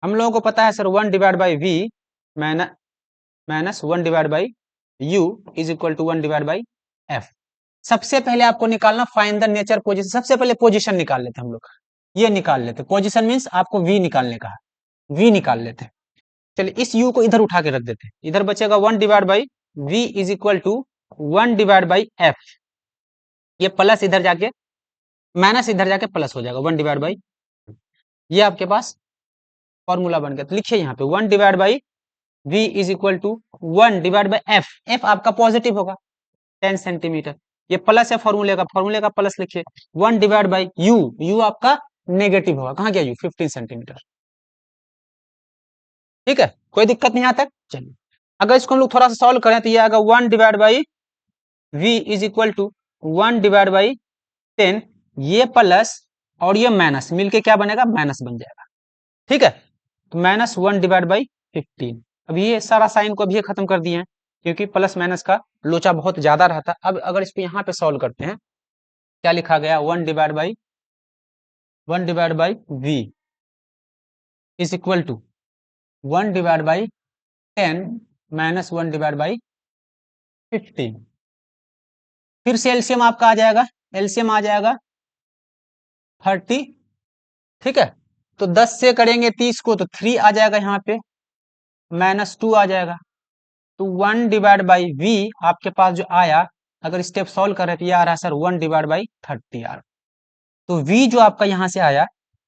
हम लोगों को पता है sir 1 divide by v minus 1 divide by u is equal to 1 divide by f. सबसे पहले आपको निकालना फाइंड द नेचर पोजीशन। सबसे पहले पोजीशन निकाल लेते हम लोग, ये निकाल लेते। पोजीशन मीन्स आपको वी निकालने का है, वी निकाल लेते। चलिए इस u को इधर उठा के रख देते, इधर बचेगा 1 divide by v is equal to 1 divide by f. ये प्लस इधर जाके माइनस इधर जाके प्लस हो जाएगा 1 डिवाइड बाई, ये आपके पास फॉर्मूला बन गया। तो लिखिए यहाँ पे 1 divide by v is equal to 1 divide by f. F आपका पॉजिटिव होगा 10 सेंटीमीटर, ये प्लस है फॉर्मूले का, फॉर्मूले का प्लस लिखिए। 1 डिवाइड बाई यू, यू आपका नेगेटिव होगा, कहाँ गया यू? 15 सेंटीमीटर, ठीक है। कोई दिक्कत नहीं यहाँ तक? चलिए अगर इसको हम लोग थोड़ा सा सॉल्व करें तो ये आएगा 1 divide by v is equal to 1 divide by 10, ये प्लस और ये माइनस मिलके क्या बनेगा? माइनस बन जाएगा, ठीक है। तो माइनस 1 डिवाइड बाई 15। अब ये सारा साइन को अभी खत्म कर दिए हैं क्योंकि प्लस माइनस का लोचा बहुत ज्यादा रहता है। अब अगर इसको यहाँ पे सॉल्व करते हैं, क्या लिखा गया? 1 divide by v is equal to 1 divide by 10 minus 1 divide by 15। फिर से एलसीएम आपका आ जाएगा, एलसीएम आ जाएगा 30, ठीक है। तो 10 से करेंगे 30 को तो 3 आ जाएगा, यहाँ पे माइनस 2 आ जाएगा। तो 1 डिवाइड बाई वी आपके पास जो आया, अगर स्टेप सॉल्व करें तो ये आ रहा है सर 1 डिवाइड बाई 30 आ रहा। तो v जो आपका यहाँ से आया,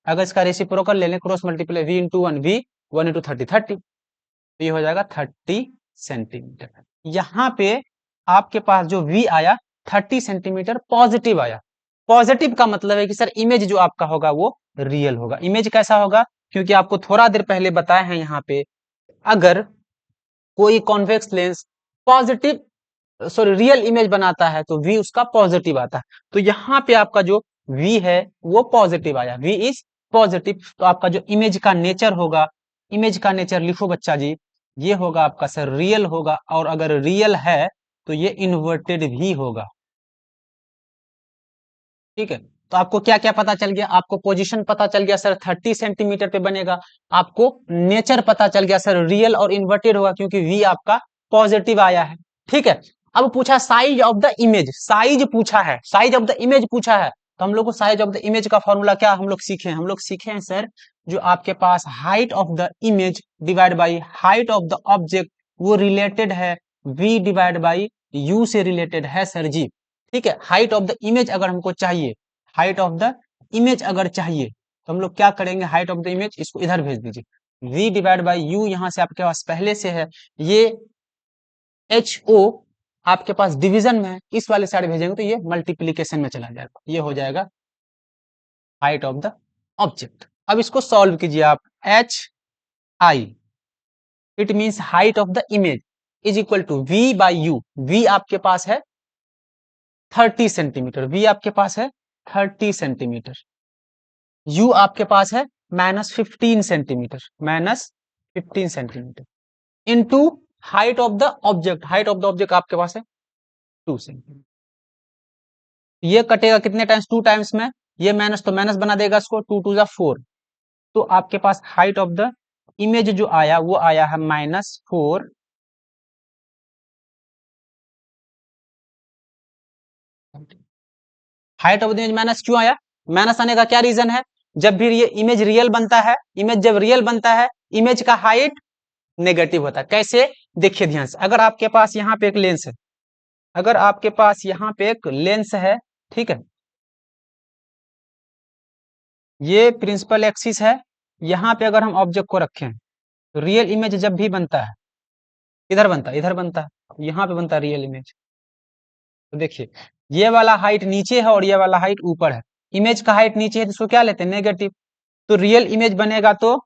अगर इसका रेसिप्रोकल ले लें, cross multiply v into 1, v 1 into 30, 30, तो ये हो जाएगा 30 सेंटीमीटर। यहाँ पे आपके पास जो v आया 30 सेंटीमीटर पॉजिटिव आया। पॉजिटिव का मतलब है कि सर इमेज जो आपका होगा वो रियल होगा। इमेज कैसा होगा? क्योंकि आपको थोड़ा देर पहले बताया है यहाँ पे, अगर कोई convex lens positive sorry real image बनाता है तो v उसका पॉजिटिव आता है। तो यहाँ पे आपका जो v है वो पॉजिटिव आया, v इज पॉजिटिव। तो आपका जो इमेज का नेचर होगा, इमेज का नेचर लिखो बच्चा जी, ये होगा आपका सर रियल होगा, और अगर रियल है तो ये इन्वर्टेड भी होगा। ठीक है, तो आपको क्या क्या पता चल गया? आपको पोजीशन पता चल गया सर 30 सेंटीमीटर पे बनेगा, आपको नेचर पता चल गया सर रियल और इन्वर्टेड होगा क्योंकि v आपका पॉजिटिव आया है। ठीक है, अब पूछा size of the image, size पूछा है, साइज ऑफ द इमेज पूछा है, तो हम लोग को साइज ऑफ द इमेज का फॉर्मूला क्या हम लोग सीखे हैं सर, जो आपके पास height of the image divide by height of the object, वो रिलेटेड है v डिवाइड बाई u से रिलेटेड है सर जी। ठीक है, हाइट ऑफ द इमेज अगर हमको चाहिए, हाइट ऑफ द इमेज अगर चाहिए तो हम लोग क्या करेंगे, हाइट ऑफ द इमेज इसको इधर भेज दीजिए, v डिवाइड बाई यू यहाँ से आपके पास पहले से है, ये एच ओ आपके पास डिवीजन में है, इस वाले साइड भेजेंगे तो ये मल्टीप्लीकेशन में चला जाएगा, ये हो जाएगा हाइट ऑफ द ऑब्जेक्ट। अब इसको सॉल्व कीजिए आप, h i it means height of the image is equal to v by u, v आपके पास है 30 सेंटीमीटर, v आपके पास है 30 सेंटीमीटर, u आपके पास है -15 centimetre, -15 centimetre into height of the object, height of the object आपके पास है 2 सेंटीमीटर। ये कटेगा कितने टाइम्स, 2 टाइम्स में, ये माइनस तो माइनस बना देगा इसको, 2 2 जा 4, तो आपके पास हाइट ऑफ द इमेज जो आया वो आया है -4 height of the image minus क्यों आया, माइनस आने का क्या रीजन है, जब भी ये इमेज रियल बनता है, इमेज जब रियल बनता है इमेज का हाइट नेगेटिव होता है। कैसे, देखिए ध्यान से, अगर आपके पास यहाँ पे एक लेंस है, अगर आपके पास यहाँ पे एक लेंस है, ठीक है, ये प्रिंसिपल एक्सिस है, यहाँ पे अगर हम ऑब्जेक्ट को रखें तो रियल इमेज जब भी बनता है इधर बनता है, इधर बनता है, यहाँ पे बनता है रियल इमेज। तो देखिए ये वाला हाइट नीचे है और ये वाला हाइट ऊपर है, इमेज का हाइट नीचे है तो इसको क्या लेते हैं, नेगेटिव, तो रियल इमेज बनेगा तो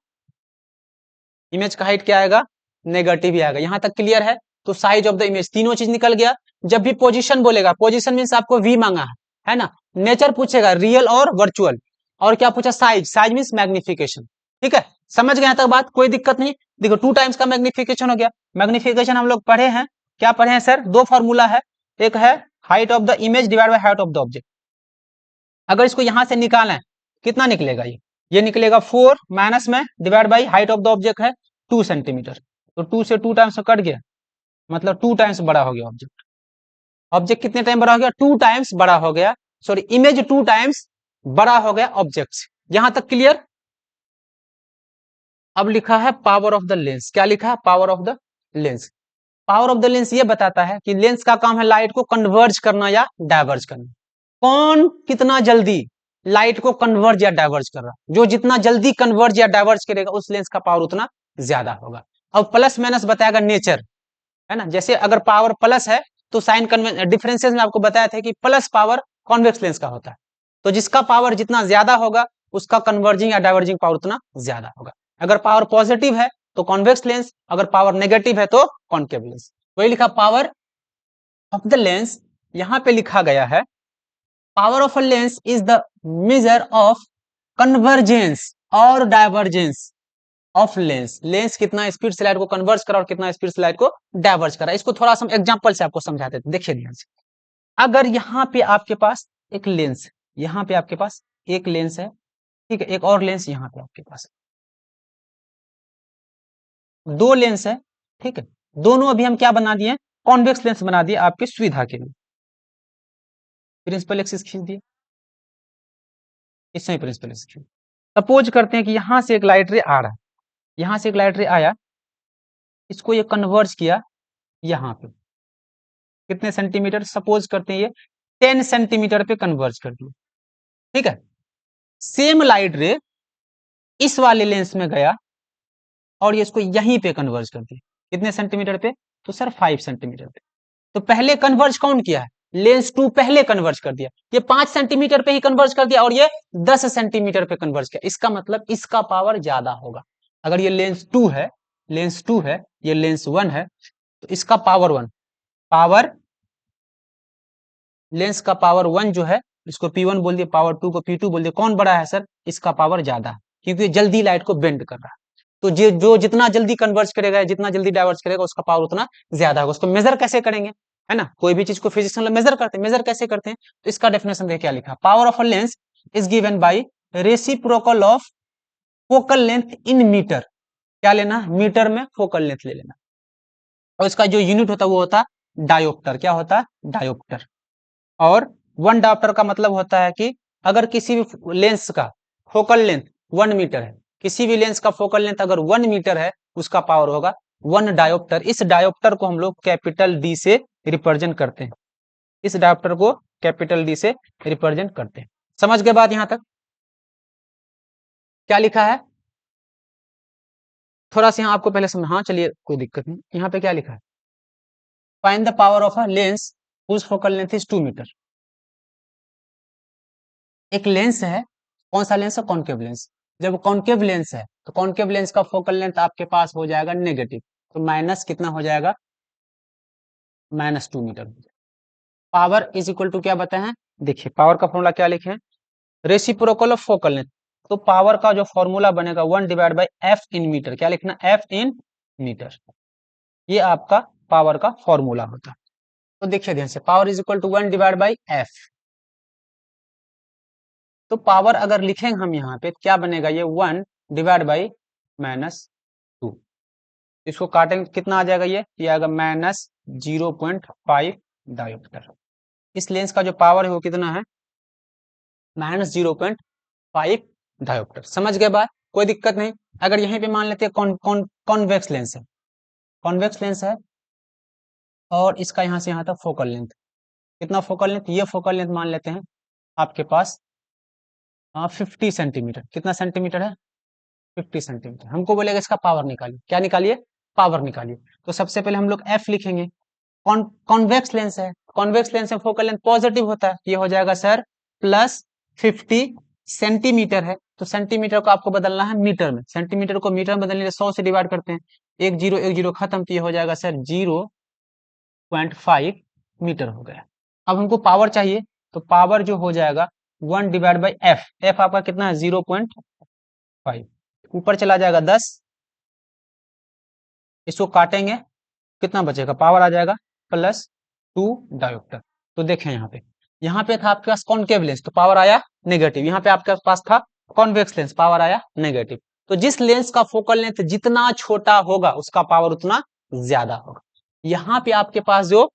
इमेज का हाइट क्या आएगा, नेगेटिव ही आएगा। यहां तक क्लियर है? तो साइज ऑफ द इमेज तीनों चीज निकल गया। जब भी पोजीशन बोलेगा, पोजीशन मींस आपको वी मांगा है ना, नेचर पूछेगा रियल और वर्चुअल, और क्या पूछा, साइज, साइज मींस मैग्निफिकेशन। ठीक है, समझ गए यहाँ तक बात, कोई दिक्कत नहीं। देखो 2 टाइम्स का मैग्निफिकेशन हो गया, मैग्निफिकेशन हम लोग पढ़े हैं, क्या पढ़े हैं सर, 2 फॉर्मूला है, एक है height of the image divide by height of the object. अगर इसको यहां से निकालें कितना निकलेगा, ये निकलेगा 4 माइनस में divide by height of the object है 2 सेंटीमीटर, तो 2 से 2 टाइम्स कट गया, मतलब 2 टाइम्स बड़ा हो गया ऑब्जेक्ट। ऑब्जेक्ट कितने टाइम बड़ा हो गया, 2 टाइम्स बड़ा हो गया, सॉरी इमेज 2 टाइम्स बड़ा हो गया ऑब्जेक्ट से। यहां तक क्लियर? अब लिखा है पावर ऑफ द लेंस, क्या लिखा है, power of the lens. Power of the lens ये बताता है कि लेंस का काम है लाइट को कन्वर्ज करना या डाइवर्ज करना। कौन कितना जल्दी लाइट को कन्वर्ज या डाइवर्ज कर रहा, जो जितना जल्दी कन्वर्ज या डाइवर्ज करेगा उस लेंस का पावर उतना ज्यादा होगा। अब प्लस माइनस बताएगा नेचर, है ना, जैसे अगर पावर प्लस है तो साइन डिफरेंसेस में आपको बताया था कि प्लस पावर कॉन्वेक्स लेंस का होता है, तो जिसका पावर जितना ज्यादा होगा उसका कन्वर्जिंग या डाइवर्जिंग पावर उतना ज्यादा होगा। अगर पावर पॉजिटिव है तो कॉन्वेक्स लेंस, अगर पावर नेगेटिव है तो कॉन्केव लेंस। वही लिखा पावर ऑफ द लेंस, यहां पे लिखा गया है power of a lens is the measure of convergence और डाइवर्जेंस ऑफ लेंस, लेंस कितना स्पीड से लाइट को कन्वर्ज करा और कितना स्पीड से लाइट को डाइवर्ज करा। इसको थोड़ा सा एग्जांपल से आपको समझाते हैं, देखिए ध्यान से। अगर यहाँ पे आपके पास एक लेंस है, यहाँ पे आपके पास एक लेंस है, ठीक है, एक और लेंस यहाँ पे आपके पास, 2 लेंस है, ठीक है, दोनों अभी हम क्या बना दिए, कॉन्वेक्स लेंस बना दिए आपकी सुविधा के लिए। प्रिंसिपल एक्सिस खींच दिए, इसमें प्रिंसिपल एक्सिस खींच, सपोज करते हैं कि यहां से एक लाइट रे आ रहा है, यहां से एक लाइट रे आया, इसको ये कन्वर्ज किया यहाँ पे, कितने सेंटीमीटर, सपोज करते हैं ये 10 सेंटीमीटर पे कन्वर्ज कर दिया, ठीक है। सेम लाइट रे इस वाले लेंस में गया और ये इसको यहीं पे कन्वर्ज कर दिया, कितने सेंटीमीटर पे, तो सर 5 सेंटीमीटर पे। तो पहले कन्वर्ज कौन किया है, लेंस 2 पहले कन्वर्ज कर दिया, ये 5 सेंटीमीटर पे ही कन्वर्ज कर दिया और ये 10 सेंटीमीटर पे कन्वर्ज किया, इसका मतलब इसका पावर ज्यादा होगा। अगर ये लेंस 2 है, लेंस 2 है, ये लेंस 1 है, तो इसका पावर 1, पावर लेंस का पावर 1 जो है इसको P1 बोल दिए, पावर 2 को P2 बोल दिए। कौन बड़ा है सर? इसका पावर ज्यादा है, क्योंकि जल्दी लाइट को बेंड कर रहा है। तो जो जितना जल्दी कन्वर्ज करेगा, जितना जल्दी डाइवर्ज करेगा, उसका पावर उतना ज्यादा होगा। उसको मेजर कैसे करेंगे, है ना? कोई भी चीज को फिजिक्स में मेजर करते हैं, मेजर कैसे करते हैं? तो इसका डेफिनेशन देखिए क्या लिखा, power of a lens is given by reciprocal of focal length in metre. क्या लेना? मीटर में फोकल लेंथ ले लेना। और इसका जो यूनिट होता है वो होता है डायोप्टर। क्या होता है? डायोप्टर। और 1 डायोप्टर का मतलब होता है कि अगर किसी भी लेंस का फोकल लेंथ 1 मीटर है, किसी भी लेंस का फोकल लेंथ अगर 1 मीटर है, उसका पावर होगा 1 डायोप्टर। इस डायोप्टर को हम लोग कैपिटल डी से रिप्रेजेंट करते हैं। इस डायोप्टर को कैपिटल डी से रिप्रेजेंट करते हैं। समझ गए बात यहां तक? क्या लिखा है? थोड़ा सा यहाँ आपको पहले समझ, हाँ चलिए कोई दिक्कत नहीं। यहाँ पे क्या लिखा है? Find the power of a lens whose focal length is 2 metre. एक लेंस है, कौन सा लेंस है? Concave lens. जब कॉन्केव लेंस है तो कॉन्केव लेंस का फोकल लेंथ आपके पास हो जाएगा नेगेटिव, तो माइनस कितना हो जाएगा? -2 metre. Power is equal to क्या बताए हैं? देखिए पावर का फॉर्मूला क्या लिखे हैं, रेसिप्रोकल ऑफ फोकल लेंथ। तो पावर का जो फॉर्मूला बनेगा 1 divide by f in metre. क्या लिखना? F in metre. ये आपका पावर का फॉर्मूला होता है। तो देखिए ध्यान से, power is equal to 1 divide by F. तो पावर अगर लिखेंगे हम यहाँ पे क्या बनेगा? ये 1 डिवाइड बाई -2। इसको काटेंगे कितना आ जाएगा? ये आएगा -0.5 डायोप्टर। इस लेंस का जो पावर है वो कितना है? -0.5 डायोप्टर। समझ गए बात? कोई दिक्कत नहीं। अगर यहीं पे मान लेते हैं कॉन्वेक्स लेंस है, कॉन्वेक्स लेंस है और इसका यहाँ से यहाँ तक फोकल लेंथ कितना? फोकल लेंथ, ये फोकल लेंथ मान लेते हैं आपके पास 50 सेंटीमीटर। कितना सेंटीमीटर है? 50 सेंटीमीटर। हमको बोलेगा इसका पावर निकालिए। क्या निकालिए? पावर निकालिए। तो सबसे पहले हम लोग एफ लिखेंगे। कॉन्वेक्स लेंस है, कॉन्वेक्स लेंस में फोकल लेंथ पॉजिटिव होता है, ये हो जाएगा सर +50 सेंटीमीटर है। तो सेंटीमीटर को आपको बदलना है मीटर में, सेंटीमीटर को मीटर में बदलने के लिए 100 से डिवाइड करते हैं। एक जीरो खत्म, तो ये हो जाएगा सर 0.5 मीटर हो गया। अब हमको पावर चाहिए, तो पावर जो हो जाएगा 1 डिवाइड बाई एफ। एफ आपका कितना है? 0.5। ऊपर चला जाएगा 10, इसको काटेंगे कितना बचेगा? पावर आ जाएगा +2 डायोप्टर। तो देखें यहाँ पे था आपके पास कॉन्केव लेंस, तो पावर आया नेगेटिव। यहाँ पे आपके पास था कॉन्वेक्स लेंस, पावर आया नेगेटिव। तो जिस लेंस का फोकल लेंथ जितना छोटा होगा उसका पावर उतना ज्यादा होगा। यहाँ पे आपके पास जो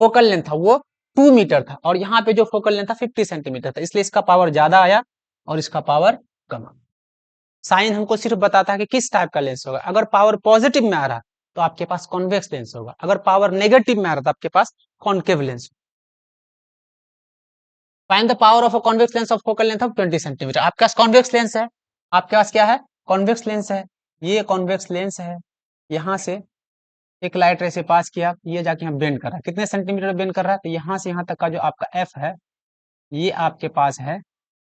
फोकल लेंथ था वो 2 मीटर था और यहाँ पे जो फोकल लेंथ था 50 सेंटीमीटर था, इसलिए इसका पावर ज्यादा आया और इसका पावर कम। साइन हमको सिर्फ बताता है कि किस टाइप का लेंस होगा। अगर पावर पॉजिटिव में आ रहा तो आपके पास कॉन्वेक्स लेंस होगा, अगर पावर नेगेटिव में आ रहा तो आपके पास concave lens. Find the power of a convex lens of focal length of 20 centimetre. आपके पास कॉन्वेक्स लेंस है, आपके पास क्या है? कॉन्वेक्स लेंस है। ये कॉन्वेक्स लेंस है, यहां से एक लाइट रे से पास किया, ये जाके यहाँ बेंड कर रहा है। कितने सेंटीमीटर बेंड कर रहा है? तो यहाँ से यहाँ तक का जो आपका एफ है ये आपके पास है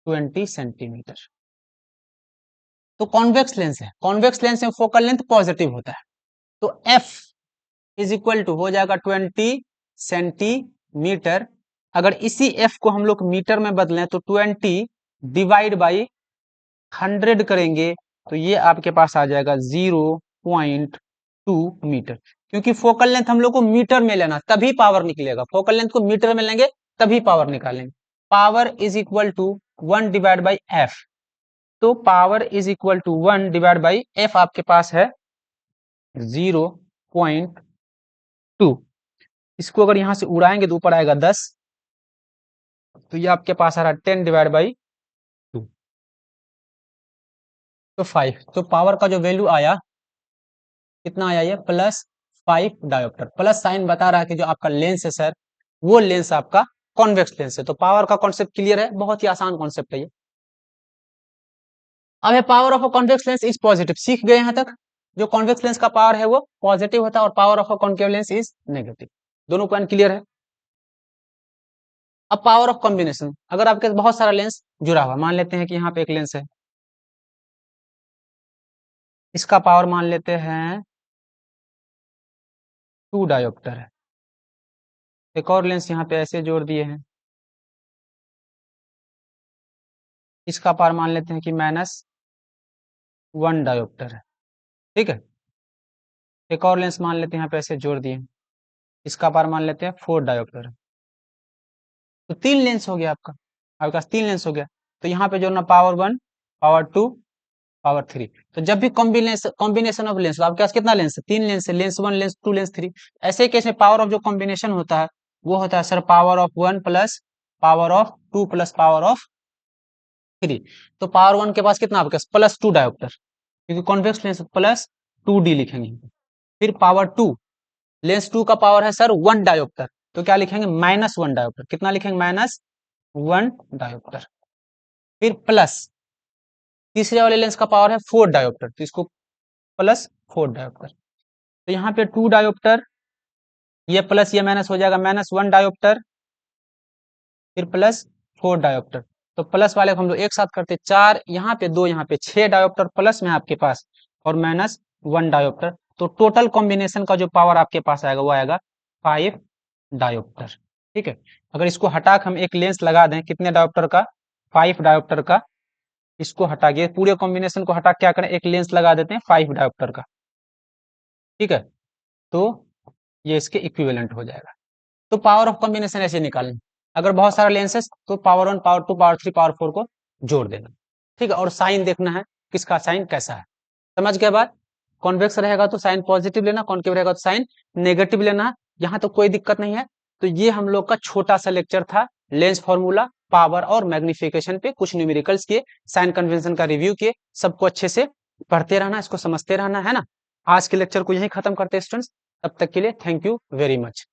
20 सेंटीमीटर। तो कॉन्वेक्स लेंस है, कॉन्वेक्स लेंस में फोकल लेंथ पॉजिटिव होता है, तो एफ इज इक्वल टू हो जाएगा 20 सेंटीमीटर। अगर इसी एफ को हम लोग मीटर में बदलें तो 20 डिवाइड बाई 100 करेंगे तो ये आपके पास आ जाएगा 0.2 मीटर। क्योंकि फोकल लेंथ हम लोग को मीटर में लेना तभी पावर निकलेगा, फोकल लेंथ को मीटर में लेंगे तभी पावर निकालेंगे। Power is equal to 1 divide by F. तो power is equal to 1 divide by F आपके पास है 0.2। इसको अगर यहां से उड़ाएंगे तो ऊपर आएगा 10, तो ये आपके पास आ रहा है 10 डिवाइड बाई 2, तो 5। तो पावर का जो वैल्यू आया कितना आया? ये +5 डायोप्टर। प्लस साइन बता रहा है कि जो आपका लेंस है सर वो लेंस आपका कॉन्वेक्स लेंस है। तो पावर का कॉन्सेप्ट क्लियर है, बहुत ही आसान कॉन्सेप्ट है ये। अब है power of a convex lens is positive. सीख गए यहां तक? जो कॉन्वेक्स लेंस का पावर है वो पॉजिटिव होता है और power of a concave lens is negative. दोनों पॉइंट क्लियर है। अब पावर ऑफ कॉम्बिनेशन, अगर आपके पास बहुत सारा लेंस जुड़ा हुआ, मान लेते हैं कि यहाँ पे एक लेंस है, इसका पावर मान लेते हैं 2 डायोप्टर है, एक और लेंस यहाँ पे ऐसे जोड़ दिए हैं, इसका पावर मान लेते हैं कि -1 डायोप्टर है। ठीक है, एक और लेंस मान लेते हैं यहाँ पे ऐसे जोड़ दिए, इसका पावर मान लेते हैं 4 डायोप्टर है। तो 3 लेंस हो गया आपके पास 3 लेंस हो गया। तो यहाँ पे जोड़ना पावर 1, पावर 2, पावर 3। तो जब भी कॉम्बिनेशन ऑफ लेंस, तो आपके पास कितना लेंस है? 3 लेंस है, लेंस 1, लेंस 2, लेंस 3। ऐसे ही केस में पावर ऑफ जो कॉम्बिनेशन होता है वो होता है sir power of 1 plus power of 2 plus power of 3। तो पावर 1 के पास कितना आपके पास +2 डायोप्टर, क्योंकि कॉन्वेक्स लेंस +2d लिखेंगे। फिर पावर 2, लेंस 2 का पावर है सर 1 डायोप्टर, तो क्या लिखेंगे? -1 डायोप्टर। कितना लिखेंगे? -1 डायोप्टर। फिर प्लस तीसरे वाले लेंस का पावर है 4 डायोप्टर, तो इसको +4 डायोप्टर। तो यहाँ पे 2 डायोप्टर, ये प्लस ये माइनस हो जाएगा, -1 डायोप्टर फिर +4 डायोप्टर। तो प्लस वाले को हम लोग एक साथ करते 4, यहाँ पे 2, यहाँ पे 6 डायोप्टर प्लस में आपके पास और -1 डायोप्टर। तो टोटल कॉम्बिनेशन का जो पावर आपके पास आएगा वो आएगा 5 डायोप्टर। ठीक है, अगर इसको हटा के हम एक लेंस लगा दें कितने डायोप्टर का? 5 डायोप्टर का। इसको हटा के पूरे कॉम्बिनेशन को हटा क्या करें? एक लेंस लगा देते हैं 5 डायोप्टर का। ठीक है, तो ये इसके इक्विवेलेंट हो जाएगा। तो पावर ऑफ कॉम्बिनेशन ऐसे निकालें, अगर बहुत सारा लेंसेस तो पावर 1, पावर 2, पावर 3, पावर 4 को जोड़ देना। ठीक है, और साइन देखना है किसका साइन कैसा है। समझ गए बात? कॉन्वेक्स रहेगा तो साइन पॉजिटिव लेना, कॉन्केव रहेगा तो साइन नेगेटिव लेना। यहाँ तो कोई दिक्कत नहीं है। तो ये हम लोग का छोटा सा लेक्चर था, लेंस फॉर्मूला, पावर और मैग्निफिकेशन पे कुछ न्यूमेरिकल्स किए, साइन कन्वेंशन का रिव्यू किए। सबको अच्छे से पढ़ते रहना, इसको समझते रहना है ना। आज के लेक्चर को यही खत्म करते हैं स्टूडेंट्स, तब तक के लिए थैंक यू वेरी मच।